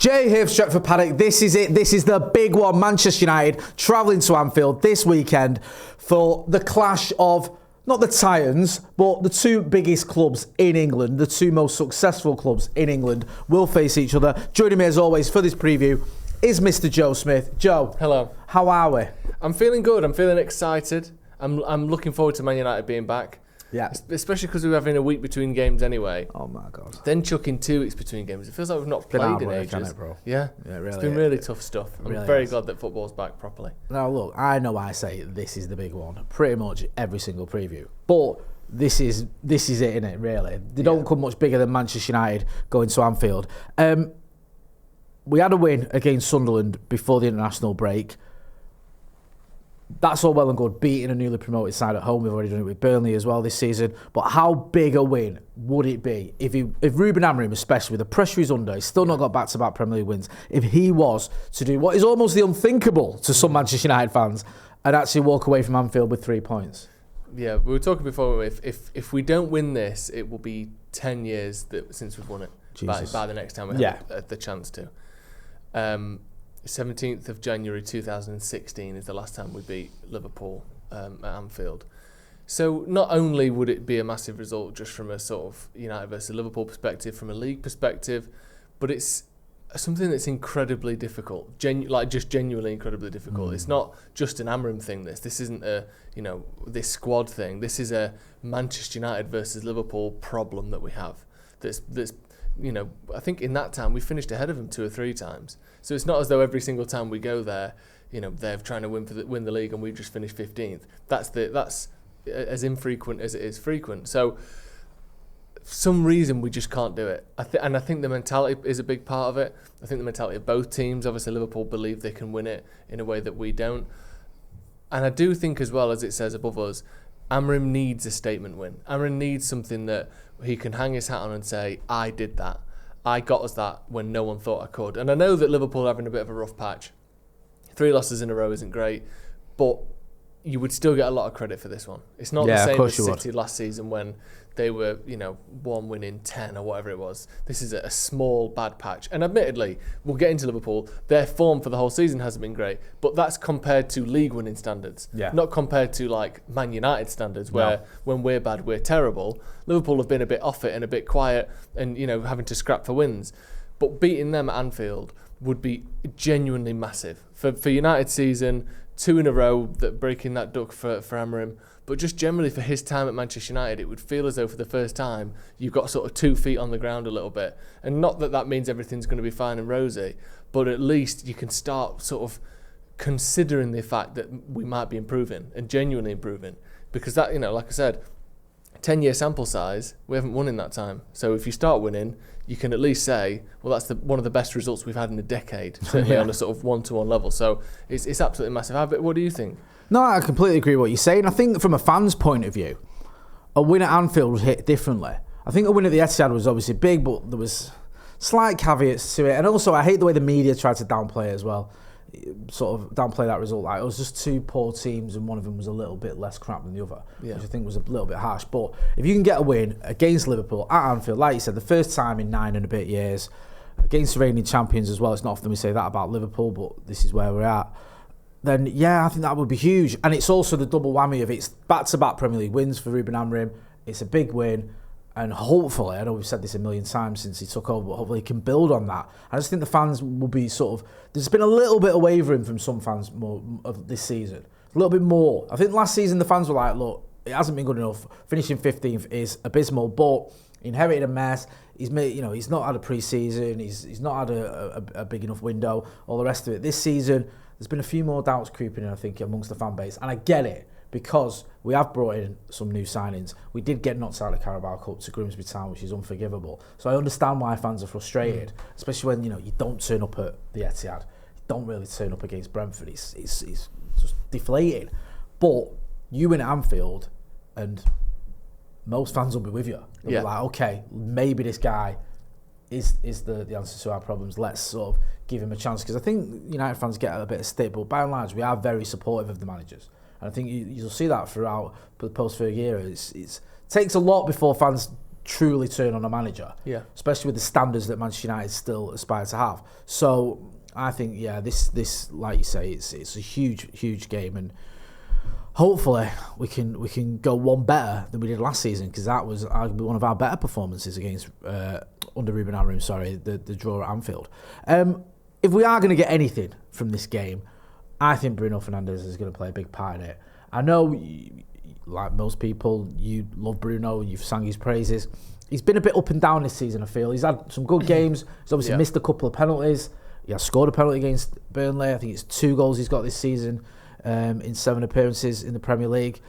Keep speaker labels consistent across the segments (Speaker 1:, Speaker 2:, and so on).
Speaker 1: Jay here for Stretford Paddock. This is it. This is the big one. Manchester United travelling to Anfield this weekend for the clash of, not the Titans, but the two biggest clubs in England, the two most successful clubs in England will face each other. Joining me as always for this preview is Mr. Joe Smith. Joe.
Speaker 2: Hello.
Speaker 1: How are we?
Speaker 2: I'm feeling good. I'm feeling excited. I'm looking forward to Man United being back.
Speaker 1: Yeah.
Speaker 2: Especially because we're having a week between games anyway.
Speaker 1: Oh my God.
Speaker 2: Then chucking 2 weeks between games. It feels like we've not played in ages.
Speaker 1: Isn't it, bro?
Speaker 2: Yeah.
Speaker 1: Yeah, really.
Speaker 2: It's been really tough stuff. I'm
Speaker 1: really
Speaker 2: very
Speaker 1: is.
Speaker 2: glad that football's back properly.
Speaker 1: Now look, I know I say this is the big one pretty much every single preview, but this is it, innit, really. They don't come much bigger than Manchester United going to Anfield. We had a win against Sunderland before the international break. That's all well and good, beating a newly promoted side at home. We've already done it with Burnley as well this season. But how big a win would it be if Ruben Amorim, especially with the pressure he's under, he's still not got back-to-back Premier League wins, if he was to do what is almost the unthinkable to some Manchester United fans and actually walk away from Anfield with 3 points?
Speaker 2: Yeah, we were talking before, if we don't win this, it will be 10 years since we've won it. By the next time we have the chance to. 17th of January 2016 is the last time we beat Liverpool at Anfield. So not only would it be a massive result just from a sort of United versus Liverpool perspective, from a league perspective, but it's something that's incredibly difficult, genuinely incredibly difficult. It's not just an Amorim thing. This isn't a this squad thing. This is a Manchester United versus Liverpool problem that we have. That's I think in that time we finished ahead of them 2 or 3 times. So it's not as though every single time we go there, they're trying to win the league and we just finished 15th. That's as infrequent as it is frequent. So for some reason we just can't do it. And I think the mentality is a big part of it. I think the mentality of both teams. Obviously Liverpool believe they can win it in a way that we don't. And I do think as well, as it says above us, Amorim needs a statement win. Amorim needs something that he can hang his hat on and say, I did that. I got us that when no one thought I could. And I know that Liverpool are having a bit of a rough patch. 3 losses in a row isn't great, but you would still get a lot of credit for this one. It's not the same as City last season when they were, 1 win in 10 or whatever it was. This is a small bad patch. And admittedly, we'll get into Liverpool. Their form for the whole season hasn't been great, but that's compared to league winning standards. Yeah. Not compared to like Man United standards where when we're bad, we're terrible. Liverpool have been a bit off it and a bit quiet and, having to scrap for wins. But beating them at Anfield would be genuinely massive. For United's season, 2 in a row, that breaking that duck for Amorim. But just generally for his time at Manchester United, it would feel as though for the first time you've got sort of 2 feet on the ground a little bit. And not that means everything's going to be fine and rosy, but at least you can start sort of considering the fact that we might be improving and genuinely improving. Because that, like I said, 10-year sample size, we haven't won in that time. So if you start winning, you can at least say, well, that's one of the best results we've had in a decade, certainly on a sort of one-to-one level. So it's absolutely massive. What do you think? No,
Speaker 1: I completely agree with what you're saying. I think from a fan's point of view, a win at Anfield was hit differently. I think a win at the Etihad was obviously big, but there was slight caveats to it. And also, I hate the way the media tried to downplay it as well. Sort of downplay that result. Like, it was just 2 poor teams and one of them was a little bit less crap than the other, which I think was a little bit harsh. But if you can get a win against Liverpool at Anfield, like you said, the first time in 9 and a bit years, against the reigning champions as well, it's not often we say that about Liverpool, but this is where we're at, then I think that would be huge. And it's also the double whammy of it's back-to-back Premier League wins for Ruben Amorim. It's a big win. And hopefully, I know we've said this a million times since he took over, but hopefully he can build on that. I just think the fans will be there's been a little bit of wavering from some fans more of this season. A little bit more. I think last season the fans were like, look, it hasn't been good enough. Finishing 15th is abysmal, but he inherited a mess. He's made, he's not had a pre-season. He's not had a big enough window, all the rest of it. This season, there's been a few more doubts creeping in, I think, amongst the fan base. And I get it, because we have brought in some new signings. We did get knocked out of the Carabao Cup to Grimsby Town, which is unforgivable. So I understand why fans are frustrated, especially when you don't turn up at the Etihad. You don't really turn up against Brentford. It's just deflating. But you win at Anfield, and most fans will be with you. They'll be like, okay, maybe this guy is the answer to our problems. Let's sort of give him a chance. Because I think United fans get a bit of stick, but by and large, we are very supportive of the managers. And I think you'll see that throughout the post-Fergie era. It takes a lot before fans truly turn on a manager.
Speaker 2: Yeah.
Speaker 1: Especially with the standards that Manchester United still aspire to have. So I think, this like you say, it's a huge game, and hopefully we can go one better than we did last season, because that was arguably one of our better performances against under Ruben Amorim. Sorry, the draw at Anfield. If we are going to get anything from this game, I think Bruno Fernandes is going to play a big part in it. I know, like most people, you love Bruno and you've sang his praises. He's been a bit up and down this season, I feel. He's had some good games. He's obviously missed a couple of penalties. He has scored a penalty against Burnley. I think it's 2 goals he's got this season in 7 appearances in the Premier League.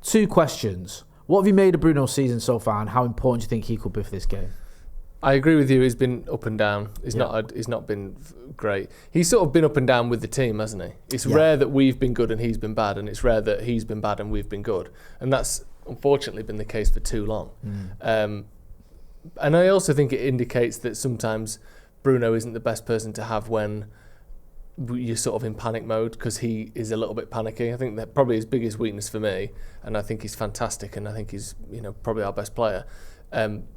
Speaker 1: 2 questions. What have you made of Bruno's season so far, and how important do you think he could be for this game?
Speaker 2: I agree with you. He's been up and down. He's not been great. He's sort of been up and down with the team, hasn't he? It's rare that we've been good and he's been bad, and it's rare that he's been bad and we've been good. And that's unfortunately been the case for too long. And I also think it indicates that sometimes Bruno isn't the best person to have when you're sort of in panic mode, because he is a little bit panicky. I think that probably his biggest weakness for me, and I think he's fantastic, and I think he's probably our best player.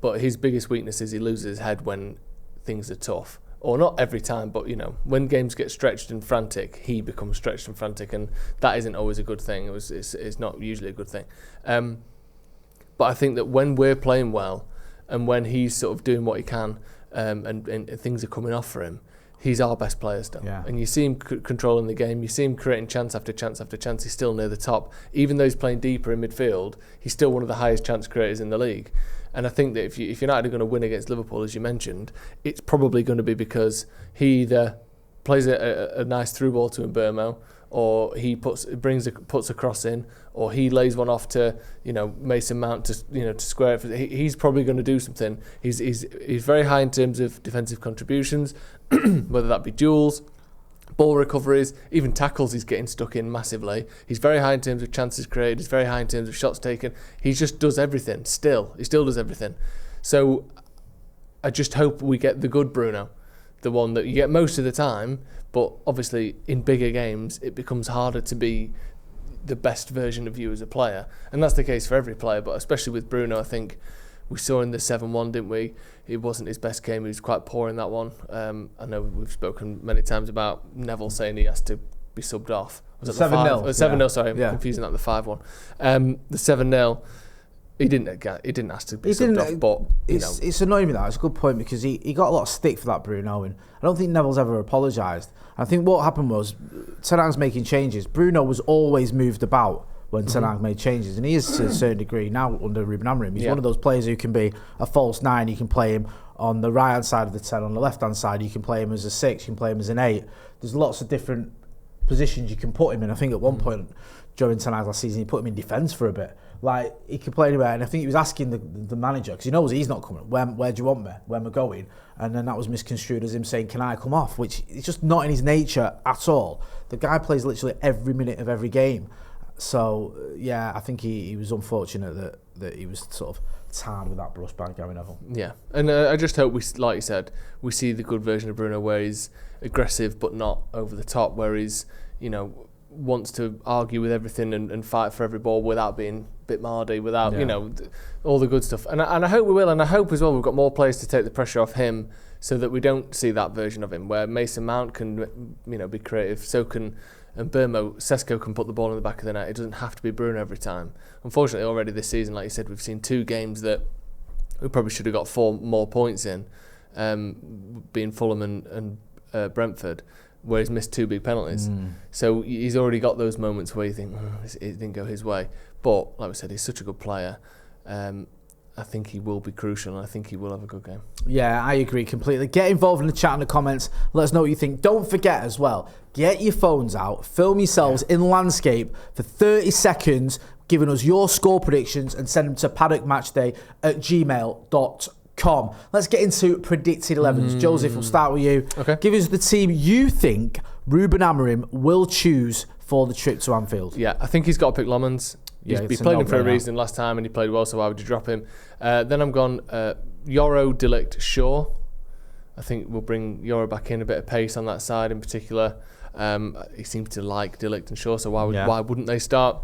Speaker 2: But his biggest weakness is he loses his head when things are tough. Or not every time, but when games get stretched and frantic, he becomes stretched and frantic, and that isn't always a good thing. It's not usually a good thing. But I think that when we're playing well, and when he's sort of doing what he can, and things are coming off for him, he's our best player still. Yeah. And you see him controlling the game. You see him creating chance after chance after chance. He's still near the top. Even though he's playing deeper in midfield, he's still one of the highest chance creators in the league. And I think that if United are going to win against Liverpool, as you mentioned, it's probably going to be because he either plays a nice through ball to Mbeumo, or he puts a cross in, or he lays one off to Mason Mount to square it. He's probably going to do something. He's very high in terms of defensive contributions, whether that be duels, ball recoveries, even tackles. He's getting stuck in massively. He's very high in terms of chances created. He's very high in terms of shots taken. He just does everything. He still does everything. So I just hope we get the good Bruno, the one that you get most of the time. But obviously, in bigger games, it becomes harder to be the best version of you as a player. And that's the case for every player, but especially with Bruno, I think we saw in the 7-1, didn't we? It wasn't his best game. He was quite poor in that one. I know we've spoken many times about Neville saying he has to be subbed off. Was it
Speaker 1: 7-0?
Speaker 2: 7-0, sorry. I'm confusing that with the 5-1. The 7-0... He didn't ask to be subbed off, but
Speaker 1: it's annoying me that. It's a good point, because he got a lot of stick for that, Bruno, and I don't think Neville's ever apologised. I think what happened was Ten Hag's making changes. Bruno was always moved about when Ten Hag made changes, and he is to a certain degree now under Ruben Amorim. He's one of those players who can be a false 9. You can play him on the right hand side of the 10, on the left hand side. You can play him as a 6. You can play him as an 8. There's lots of different positions you can put him in. I think at one point during Ten Hag last season, he put him in defence for a bit. Like, he could play anywhere, and I think he was asking the manager, because he knows he's not coming, where do you want me, where am I going? And then that was misconstrued as him saying, can I come off? Which is just not in his nature at all. The guy plays literally every minute of every game. So, I think he was unfortunate that he was sort of tarred with that brush by Gary Neville.
Speaker 2: Yeah, and I just hope, like you said, we see the good version of Bruno, where he's aggressive but not over the top, where he's, wants to argue with everything and fight for every ball without being a bit mardy, without all the good stuff. And I hope we will, and I hope as well we've got more players to take the pressure off him, so that we don't see that version of him where Mason Mount can be creative, so can Mbeumo. Sesko can put the ball in the back of the net. It doesn't have to be Bruno every time. Unfortunately, already this season, like you said, we've seen 2 games that we probably should have got 4 more points in, being Fulham and Brentford, where he's missed 2 big penalties. So he's already got those moments where you think, it didn't go his way. But, like we said, he's such a good player. I think he will be crucial, and I think he will have a good game.
Speaker 1: Yeah, I agree completely. Get involved in the chat and the comments. Let us know what you think. Don't forget as well, get your phones out, film yourselves in landscape for 30 seconds, giving us your score predictions, and send them to paddockmatchday@gmail.com. Let's get into predicted 11s. Joseph, we'll start with you.
Speaker 2: Okay.
Speaker 1: Give us the team you think Ruben Amorim will choose for the trip to Anfield.
Speaker 2: Yeah, I think he's got to pick Lomans. He played him for a reason last time, and he played well, so why would you drop him? Then I'm gone Yoro, De Ligt, Shaw. I think we'll bring Yoro back in, a bit of pace on that side in particular. He seems to like De Ligt and Shaw, so why wouldn't they start?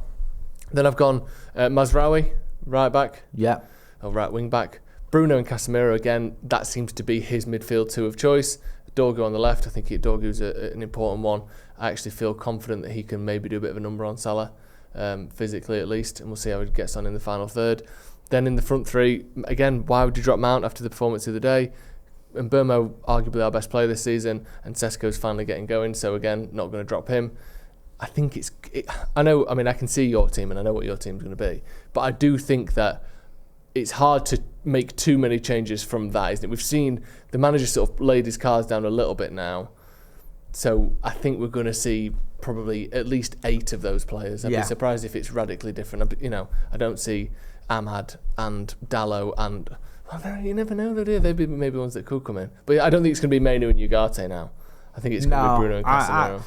Speaker 2: Then I've gone Mazraoui, right back.
Speaker 1: Yeah.
Speaker 2: or right wing back. Bruno and Casemiro, again, that seems to be his midfield two of choice. Dorgu on the left, I think Dorgu's an important one. I actually feel confident that he can maybe do a bit of a number on Salah, physically at least, and we'll see how he gets on in the final third. Then in the front three, again, why would you drop Mount after the performance of the day? And Burmo, arguably our best player this season, and Sesko's finally getting going, so again, not going to drop him. I think I can see your team and I know what your team's going to be, but I do think that it's hard to make too many changes from that, isn't it? We've seen the manager sort of laid his cards down a little bit now, so I think we're going to see probably at least 8 of those players. I'd be surprised if it's radically different. I don't see Ahmad and Dallo and... Well, you never know, though, do you? They'd be maybe ones that could come in. But I don't think it's going to be Mainu and Ugarte now. I think it's going to be Bruno and Casemiro.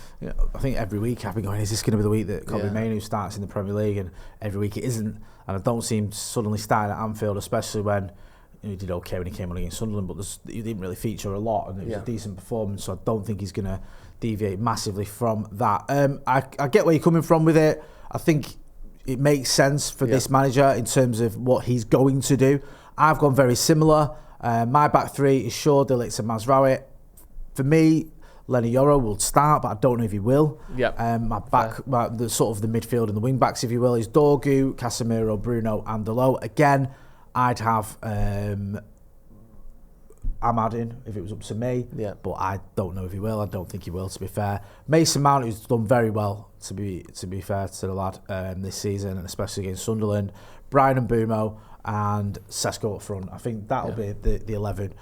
Speaker 1: I think every week I've been going, is this going to be the week that Kobbie Mainu starts in the Premier League? And every week it isn't. And I don't see him suddenly starting at Anfield, especially when he did okay when he came on against Sunderland, but he didn't really feature a lot, and it was a decent performance, so I don't think he's going to deviate massively from that. I get where you're coming from with it. I think it makes sense for this manager in terms of what he's going to do. I've gone very similar. My back three is Shaw, Dillix and Mazraoui. For me, Lenny Yoro will start, but I don't know if he will. My the sort of the midfield and the wing backs, if you will, is Dorgu, Casemiro, Bruno, and Dalot. Again, I'd have Ahmad in if it was up to me, but I don't know if he will. I don't think he will, to be fair. Mason Mount, who's done very well, to be fair to the lad, this season, and especially against Sunderland. Brian and Mbumo and Sesko up front. I think that'll be the 11.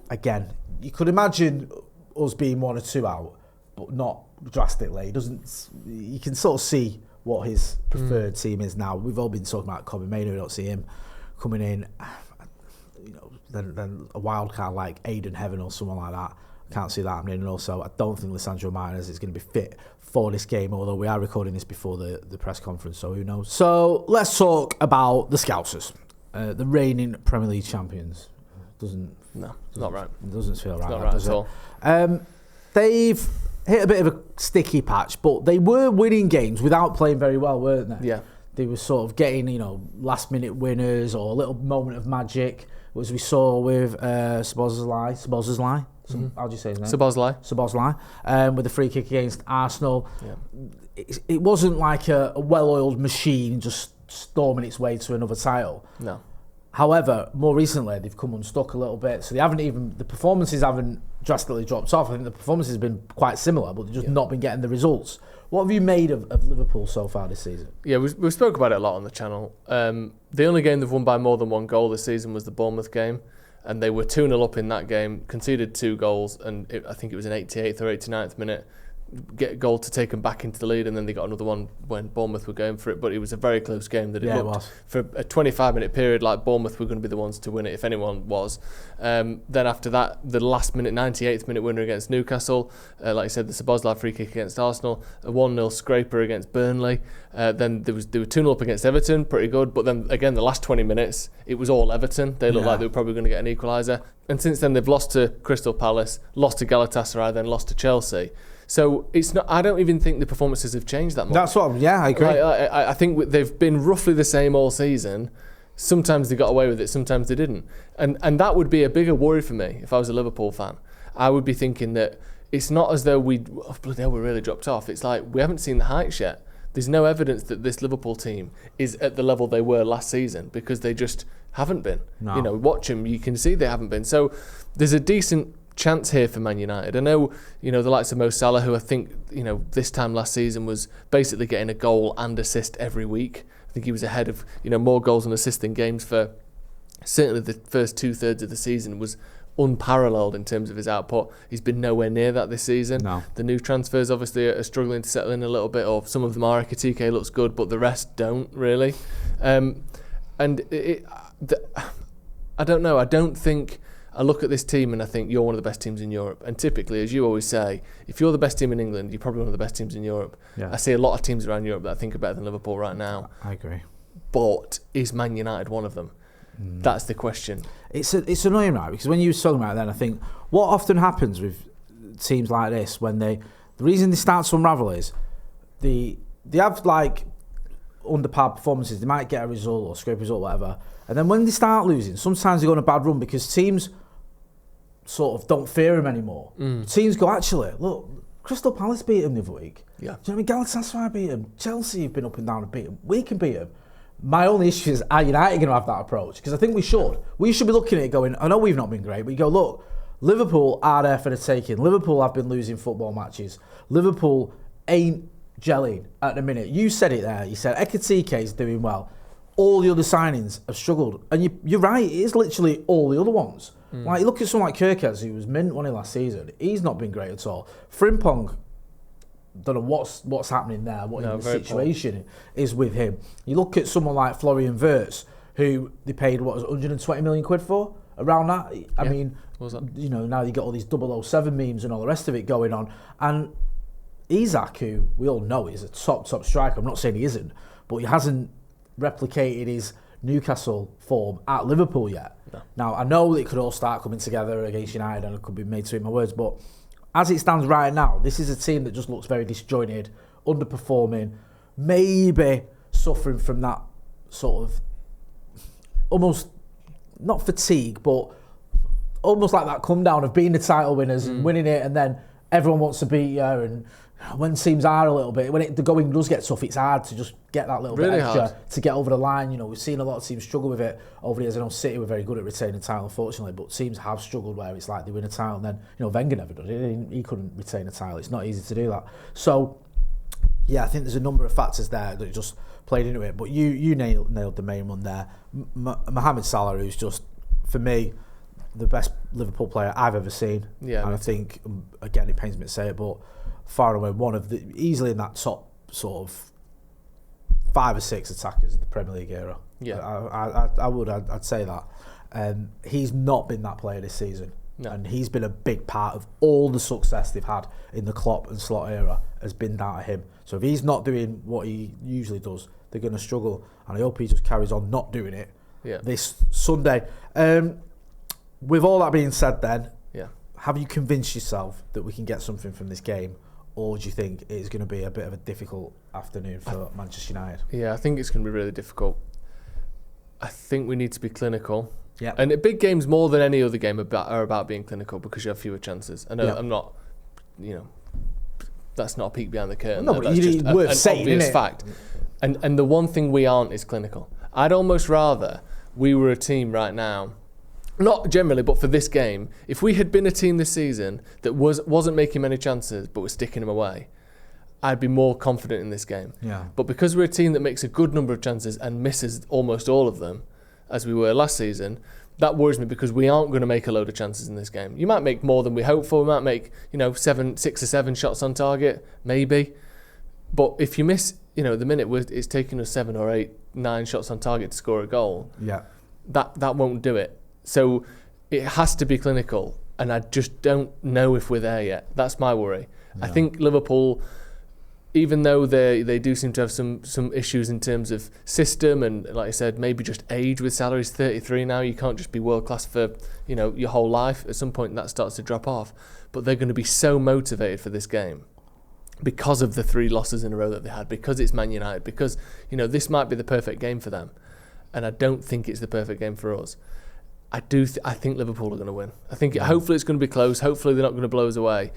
Speaker 1: Again, you could imagine us being 1 or 2 out, but not drastically. You can sort of see what his preferred team is now. We've all been talking about Kobbie Mainu. We don't see him coming in. Then a wild card like Aiden Heaven or someone like that. I can't see that happening. And also, I don't think Lisandro Martinez is going to be fit for this game, although we are recording this before the press conference, so who knows. So let's talk about the Scousers, the reigning Premier League champions.
Speaker 2: Not right.
Speaker 1: It doesn't feel right.
Speaker 2: Not right at all.
Speaker 1: They've hit a bit of a sticky patch, but they were winning games without playing very well, weren't they?
Speaker 2: Yeah.
Speaker 1: They were sort of getting, last-minute winners or a little moment of magic, as we saw with Szoboszlai. How do you say his name? Szoboszlai. With the free kick against Arsenal. Yeah. It wasn't like a well-oiled machine just storming its way to another title.
Speaker 2: No.
Speaker 1: However, more recently, they've come unstuck a little bit. So the performances haven't drastically dropped off. I think the performances have been quite similar, but they've just not been getting the results. What have you made of Liverpool so far this season? Yeah,
Speaker 2: we spoke about it a lot on the channel. The only game they've won by more than 1 goal this season was the Bournemouth game, and they were 2-0 up in that game, conceded 2 goals, and I think it was an 88th or 89th minute, get a goal to take them back into the lead, and then they got another one when Bournemouth were going for it, but it was a very close game that it looked for a 25-minute period like Bournemouth were going to be the ones to win it if anyone was. Then after that, the last minute, 98th minute winner against Newcastle, like I said, the Szoboszlai free kick against Arsenal, a 1-0 scraper against Burnley, then they were 2-0 up against Everton, pretty good, but then again the last 20 minutes it was all Everton. They looked like they were probably going to get an equaliser, and since then they've lost to Crystal Palace, lost to Galatasaray, then lost to Chelsea. So it's not. I don't even think the performances have changed that much.
Speaker 1: That's what. I agree.
Speaker 2: I think they've been roughly the same all season. Sometimes they got away with it, sometimes they didn't, and that would be a bigger worry for me if I was a Liverpool fan. I would be thinking that it's not as though we really dropped off. It's like we haven't seen the heights yet. There's no evidence that this Liverpool team is at the level they were last season because they just haven't been. No. Watch them, you can see they haven't been. So there's a decent chance here for Man United. I know, the likes of Mo Salah, who I think, this time last season was basically getting a goal and assist every week. I think he was ahead of, more goals and assists in games for certainly the first 2/3 of the season, was unparalleled in terms of his output. He's been nowhere near that this season.
Speaker 1: No.
Speaker 2: The new transfers obviously are struggling to settle in a little bit, or some of them are. Ekitike looks good, but the rest don't really. I don't know. I don't think... I look at this team and I think you're one of the best teams in Europe. And typically, as you always say, if you're the best team in England, you're probably one of the best teams in Europe.
Speaker 1: Yeah.
Speaker 2: I see a lot of teams around Europe that I think are better than Liverpool right now.
Speaker 1: I agree.
Speaker 2: But is Man United one of them? That's the question.
Speaker 1: It's annoying, right? Because when you were talking about it then, I think what often happens with teams like this, the reason they start to unravel is they have like under par performances. They might get a result or scrape a result, whatever, And then when they start losing, sometimes they go on a bad run because teams sort of don't fear them anymore. Teams go, actually, look, Crystal Palace beat them the other week.
Speaker 2: Yeah.
Speaker 1: Do you know what I mean? Galatasaray beat them. Chelsea have been up and down and beat them. We can beat them. My only issue is, are United going to have that approach? Because I think we should. We should be looking at it going, I know we've not been great, but you go, look, Liverpool are there for the taking. Liverpool have been losing football matches. Liverpool ain't gelling at the minute. You said it there. You said Ekitike is doing well. All the other signings have struggled. And you're right, it is literally all the other ones. Like, you look at someone like Kirkes, who was mint one last season. He's not been great at all. Frimpong, don't know what's happening there, the situation is with him. You look at someone like Florian Wirtz, who they paid, 120 million quid for? Around that. I mean, you know, now you got all these 007 memes and all the rest of it going on. And Isak, who we all know is a top striker, I'm not saying he isn't, but he hasn't replicated his Newcastle form at Liverpool yet. No. Now, I know that it could all start coming together against United and it could be made to eat my words, but as it stands right now, this is a team that just looks very disjointed, underperforming, maybe suffering from that sort of almost, not fatigue, but almost like that come down of being the title winners and winning it, and then everyone wants to beat you, and when teams are a little bit, when the going does get tough, it's hard to just get that little bit extra to get over the line. You know, we've seen a lot of teams struggle with it over the years. I know City were very good at retaining title, unfortunately, but teams have struggled where it's like they win a title and then, you know, Wenger never did it. He couldn't retain a title. It's not easy to do that. So, yeah, I think there's a number of factors there that just played into it. But you nailed the main one there. Mohamed Salah, who's just, for me, the best Liverpool player I've ever seen. Yeah, and I think, again, it pains me to say it, but far away one of the, easily in that top sort of 5 or 6 attackers of the Premier League era. Yeah, I'd say that. He's not been that player this season. No. And he's been a big part of all the success they've had in the Klopp and Slot era has been down to him. So if he's not doing what he usually does, they're going to struggle. And I hope he just carries on not doing it this Sunday. With all that being said then, have you convinced yourself that we can get something from this game? Or do you think it's going to be a bit of a difficult afternoon for Manchester United? Yeah, I think it's going to be really difficult. I think we need to be clinical. Yeah. And big games, more than any other game, are about being clinical because you have fewer chances. And I'm not, that's not a peek behind the curtain. No, but that's just an obvious fact. And the one thing we aren't is clinical. I'd almost rather we were a team right now, not generally, but for this game, if we had been a team this season that wasn't making many chances but was sticking them away, I'd be more confident in this game. Yeah. But because we're a team that makes a good number of chances and misses almost all of them, as we were last season, that worries me because we aren't going to make a load of chances in this game. You might make more than we hope for. We might make 6 or 7 shots on target, maybe. But if you miss, the minute it's taking us 7 or 8, 9 shots on target to score a goal, that won't do it. So it has to be clinical, and I just don't know if we're there yet. That's my worry. No. I think Liverpool, even though they do seem to have some issues in terms of system and, like I said, maybe just age with Salah. He's 33 now. You can't just be world class for your whole life. At some point that starts to drop off. But they're going to be so motivated for this game because of the 3 losses in a row that they had, because it's Man United, because this might be the perfect game for them, and I don't think it's the perfect game for us. I think Liverpool are going to win. I think hopefully it's going to be close. Hopefully they're not going to blow us away.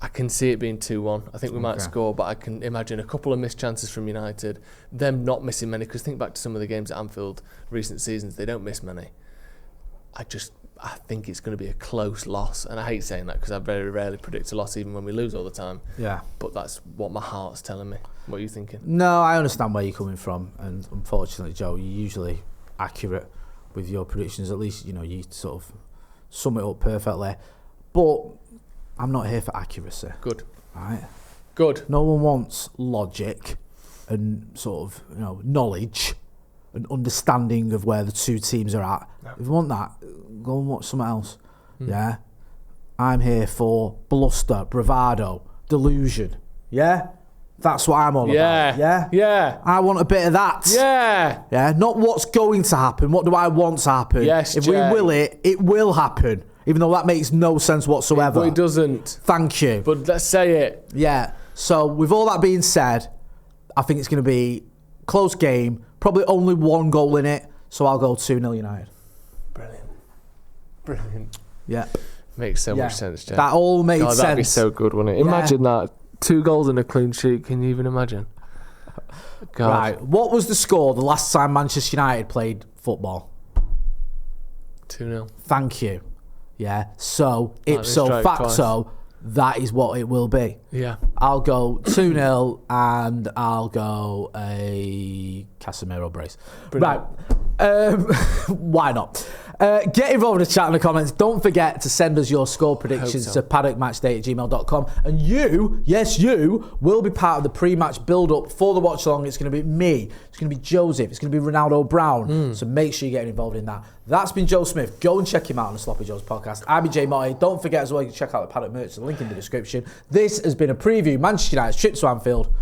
Speaker 1: I can see it being 2-1. I think we might score, but I can imagine a couple of missed chances from United, them not missing many, because think back to some of the games at Anfield recent seasons, they don't miss many. I think it's going to be a close loss, and I hate saying that because I very rarely predict a loss even when we lose all the time. Yeah. But that's what my heart's telling me. What are you thinking? No, I understand where you're coming from, and unfortunately, Joe, you're usually accurate with your predictions. At least, you sort of sum it up perfectly. But I'm not here for accuracy. Good. Right? Good. No one wants logic and sort of, knowledge and understanding of where the two teams are at. No. If you want that, go and watch something else. Yeah? I'm here for bluster, bravado, delusion. Yeah? That's what I'm all about. Yeah? Yeah. I want a bit of that. Yeah. Yeah? Not what's going to happen. What do I want to happen? Yes, if we will it will happen. Even though that makes no sense whatsoever. But it doesn't. Thank you. But let's say it. Yeah. So with all that being said, I think it's going to be close game. Probably only 1 goal in it. So I'll go 2-0 United.
Speaker 2: Brilliant.
Speaker 1: Yeah.
Speaker 2: Makes so much sense, Jack.
Speaker 1: That all made sense.
Speaker 2: That'd be so good, wouldn't it? Imagine that. 2 goals and a clean sheet. Can you even imagine? God.
Speaker 1: Right. What was the score the last time Manchester United played football?
Speaker 2: 2-0.
Speaker 1: Thank you. Yeah. So, ipso facto, that is what it will be.
Speaker 2: Yeah.
Speaker 1: I'll go 2-0 and I'll go a Casemiro brace.
Speaker 2: Brilliant.
Speaker 1: Right. Why not? Get involved in the chat in the comments. Don't forget to send us your score predictions to paddockmatchday@gmail.com. And you, yes, you, will be part of the pre-match build-up for the watch-along. It's going to be me. It's going to be Joseph. It's going to be Ronaldo Brown. So make sure you get involved in that. That's been Joe Smith. Go and check him out on the Sloppy Joe's podcast. I'm Jay Motti. Don't forget as well, you can check out the Paddock merch. The link in the description. This has been a preview. Manchester United's trip to Anfield.